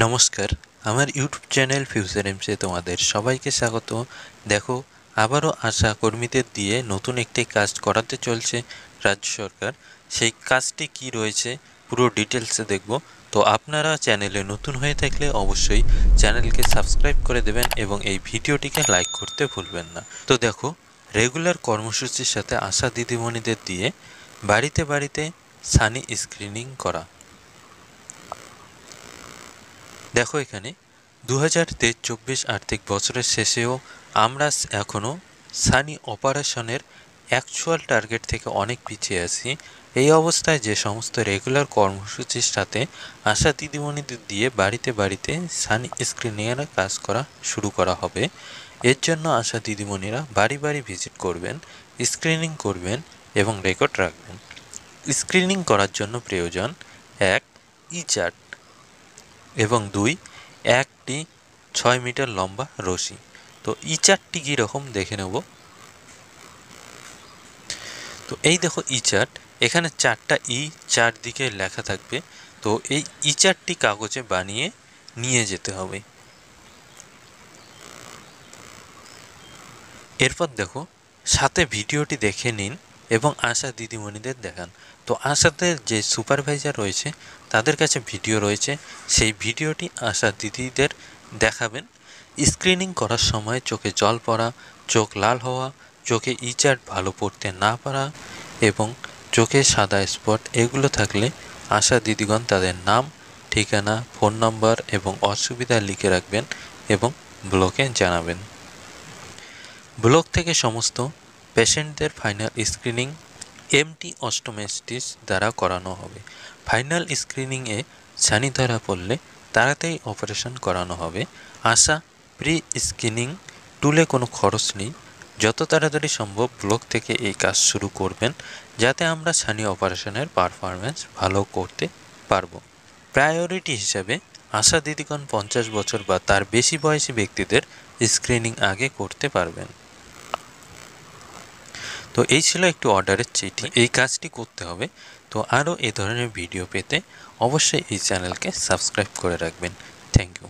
নমস্কার, আমার YouTube channel future এমসে তোমাদের সবাইকে স্বাগত। দেখো, আবারও আশা কর্মীদের দিয়ে নতুন একটি কাজ করাতে চলছে রাজ্য সরকার। সেই কাজটি কি রয়েছে পুরো ডিটেলসে দেখব। তো আপনারা চ্যানেলে নতুন হয়ে থাকলে অবশ্যই চ্যানেলকে সাবস্ক্রাইব করে দেবেন এবং এই ভিডিওটিকে লাইক করতে ভুলবেন না। তো দেখো, রেগুলার কর্মসূচির সাথে আশা দিদিমণিদের দিয়ে বাড়িতে বাড়িতে সানি স্ক্রিনিং করা। দেখো, এখানে 2023-24 আর্থিক বছরের শেষেও আমরা এখনও সানি অপারেশনের অ্যাকচুয়াল টার্গেট থেকে অনেক পিছিয়ে আছি। এই অবস্থায় যে সমস্ত রেগুলার কর্মসূচির সাথে আশা দিদিমণিদের দিয়ে বাড়িতে বাড়িতে সানি স্ক্রিনিংয়ের কাজ করা শুরু করা হবে। এর জন্য আশা দিদিমণিরা বাড়ি বাড়ি ভিজিট করবেন, স্ক্রিনিং করবেন এবং রেকর্ড রাখবেন। স্ক্রিনিং করার জন্য প্রয়োজন 1 ই-চার্ট এবং 2 একটি 6 মিটার লম্বা রশি। তো ই-চার্টটি কীরকম দেখে নেব। তো এই দেখো ই-চার্ট, এখানে 4টা ই চারদিকে লেখা থাকবে। তো এই ই-চার্টটি কাগজে বানিয়ে নিয়ে যেতে হবে। এরপর দেখো, সাথে ভিডিওটি দেখে নিন এবং আশা দিদিমণিদের দেখান। তো আশাদের যে সুপারভাইজার রয়েছে তাদের কাছে ভিডিও রয়েছে, সেই ভিডিওটি আশা দিদিদের দেখাবেন। স্ক্রিনিং করার সময় চোখে জল পড়া, চোখ লাল হওয়া, চোখে ই-চার্ট ভালো পড়তে না পারা এবং চোখে সাদা স্পট এগুলো থাকলে আশা দিদিগণ তাদের নাম, ঠিকানা, ফোন নম্বর এবং অসুবিধা লিখে রাখবেন এবং ব্লকে জানাবেন। ব্লক থেকে সমস্ত পেশেন্টদের ফাইনাল স্ক্রিনিং এমটি অস্টোমেস্টিস দ্বারা করানো হবে। ফাইনাল স্ক্রিনিংয়ে ছানি ধরা পড়লে তাড়াতাড়ি অপারেশন করানো হবে। আশা প্রি স্ক্রিনিং টুলে কোনো খরচ নেই। যত তাড়াতাড়ি সম্ভব ব্লক থেকে এই কাজ শুরু করবেন, যাতে আমরা ছানি অপারেশনের পারফরমেন্স ভালো করতে পারব। প্রায়োরিটি হিসাবে আশা দিদিগণ 50 বছর বা তার বেশি বয়সী ব্যক্তিদের স্ক্রিনিং আগে করতে পারবেন। তো এই ছিল একটু অর্ডারের চিঠি, এই কাজটি করতে হবে। তো আরও এ ধরনের ভিডিও পেতে অবশ্যই এই চ্যানেলকে সাবস্ক্রাইব করে রাখবেন। Thank you.